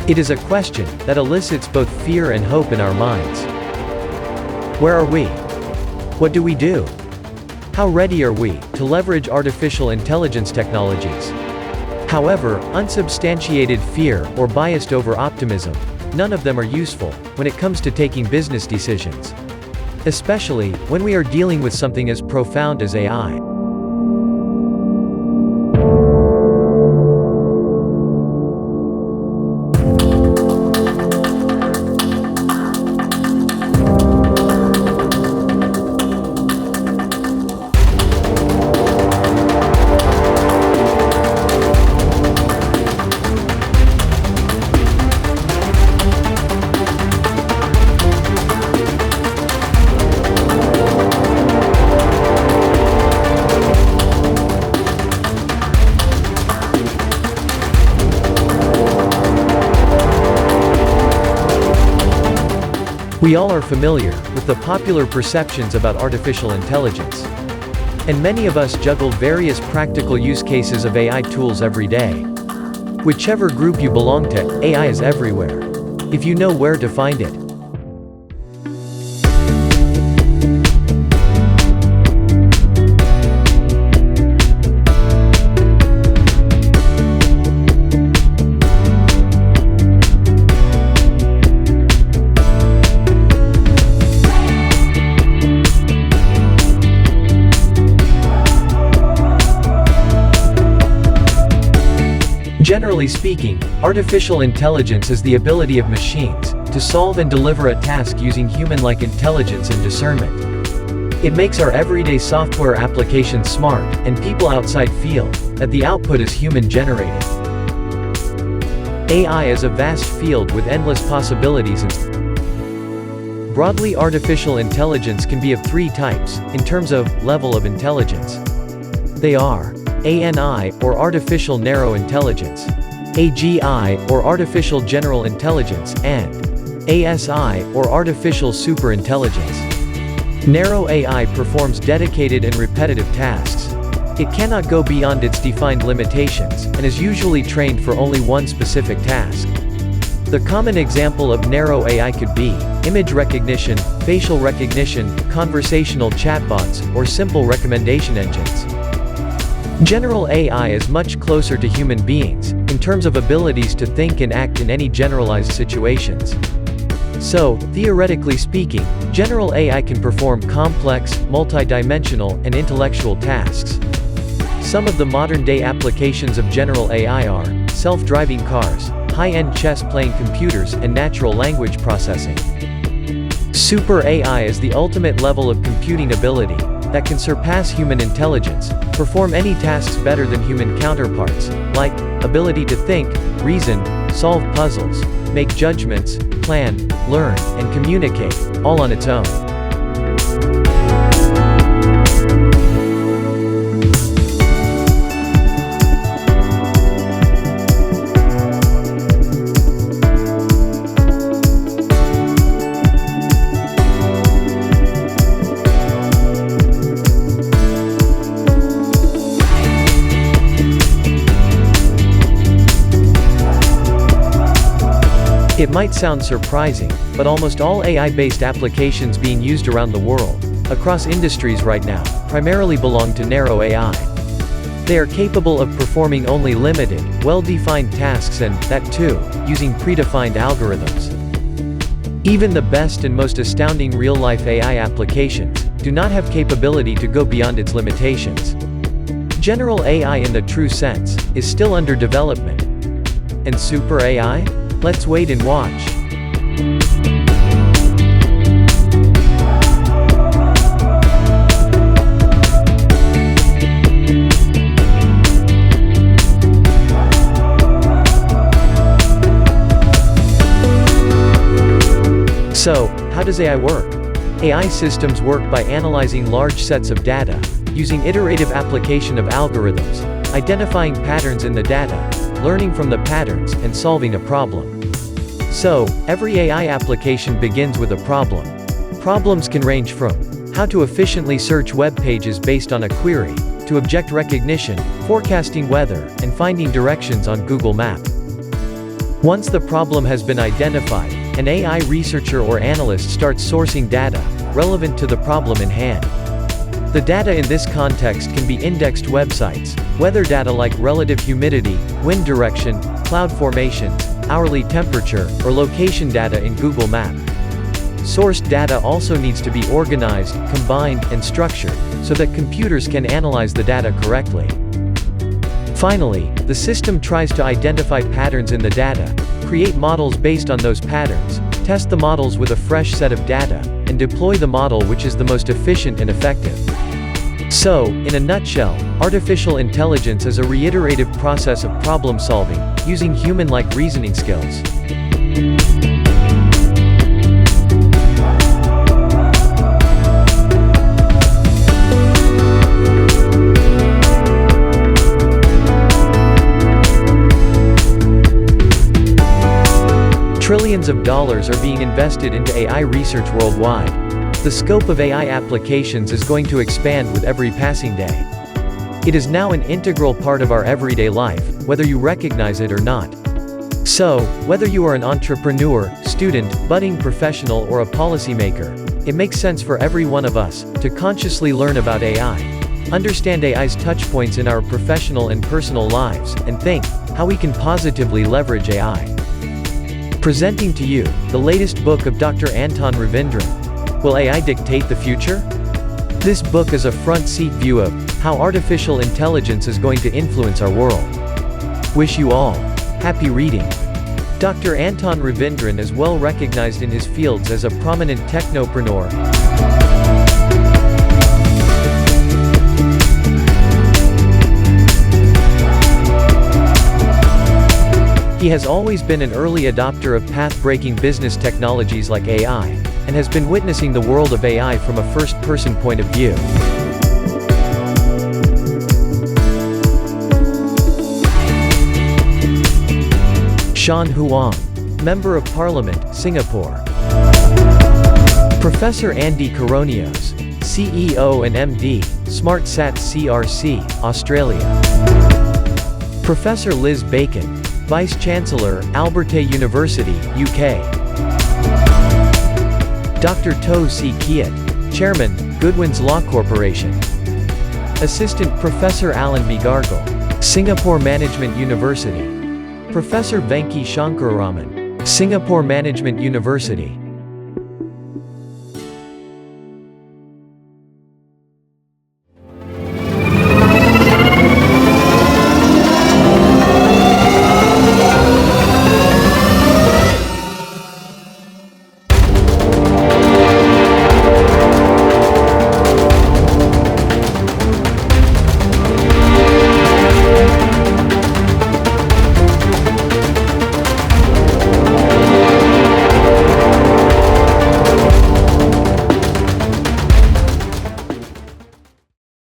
It is a question that elicits both fear and hope in our minds. Where are we? What do we do? How ready are we to leverage artificial intelligence technologies? However, unsubstantiated fear or biased over-optimism, none of them are useful when it comes to taking business decisions. Especially when we are dealing with something as profound as AI. We all are familiar with the popular perceptions about artificial intelligence. And many of us juggle various practical use cases of AI tools every day. Whichever group you belong to, AI is everywhere. If you know where to find it. Generally speaking, artificial intelligence is the ability of machines to solve and deliver a task using human-like intelligence and discernment. It makes our everyday software applications smart, and people outside feel that the output is human-generated. AI is a vast field with endless possibilities and broadly, artificial intelligence can be of three types, in terms of level of intelligence. They are ANI, or Artificial Narrow Intelligence, AGI, or Artificial General Intelligence, and ASI, or Artificial Superintelligence. Narrow AI performs dedicated and repetitive tasks. It cannot go beyond its defined limitations, and is usually trained for only one specific task. The common example of narrow AI could be image recognition, facial recognition, conversational chatbots, or simple recommendation engines. General AI is much closer to human beings, in terms of abilities to think and act in any generalized situations. So, theoretically speaking, general AI can perform complex, multidimensional, and intellectual tasks. Some of the modern-day applications of general AI are self-driving cars, high-end chess-playing computers, and natural language processing. Super AI is the ultimate level of computing ability that can surpass human intelligence, perform any tasks better than human counterparts, like ability to think, reason, solve puzzles, make judgments, plan, learn, and communicate, all on its own. It might sound surprising, but almost all AI-based applications being used around the world, across industries right now, primarily belong to narrow AI. They are capable of performing only limited, well-defined tasks and, that too, using predefined algorithms. Even the best and most astounding real-life AI applications do not have capability to go beyond its limitations. General AI in the true sense is still under development. And super AI? Let's wait and watch. So, how does AI work? AI systems work by analyzing large sets of data, using iterative application of algorithms, identifying patterns in the data, learning from the patterns, and solving a problem. So, every AI application begins with a problem. Problems can range from how to efficiently search web pages based on a query, to object recognition, forecasting weather, and finding directions on Google Maps. Once the problem has been identified, an AI researcher or analyst starts sourcing data relevant to the problem in hand. The data in this context can be indexed websites, weather data like relative humidity, wind direction, cloud formations, hourly temperature, or location data in Google Maps. Sourced data also needs to be organized, combined, and structured, so that computers can analyze the data correctly. Finally, the system tries to identify patterns in the data, create models based on those patterns, test the models with a fresh set of data, and deploy the model which is the most efficient and effective. So, in a nutshell, artificial intelligence is a reiterative process of problem solving, using human-like reasoning skills. Trillions of dollars are being invested into AI research worldwide. The scope of AI applications is going to expand with every passing day. It is now an integral part of our everyday life, whether you recognize it or not. So, whether you are an entrepreneur, student, budding professional, or a policymaker, it makes sense for every one of us to consciously learn about AI, understand AI's touchpoints in our professional and personal lives, and think how we can positively leverage AI. Presenting to you, the latest book of Dr. Anton Ravindran. Will AI dictate the future? This book is a front-seat view of how artificial intelligence is going to influence our world. Wish you all happy reading. Dr. Anton Ravindran is well recognized in his fields as a prominent technopreneur. He has always been an early adopter of path-breaking business technologies like AI, and has been witnessing the world of AI from a first-person point of view. Shan Huang, Member of Parliament, Singapore. Professor Andy Coronios, CEO and MD, SmartSat CRC, Australia. Professor Liz Bacon, Vice-Chancellor, Alberta University, UK. Dr. To C. Kiat, Chairman, Goodwin's Law Corporation. Assistant Professor Alan Megargal, Singapore Management University. Professor Venki Shankararaman, Singapore Management University.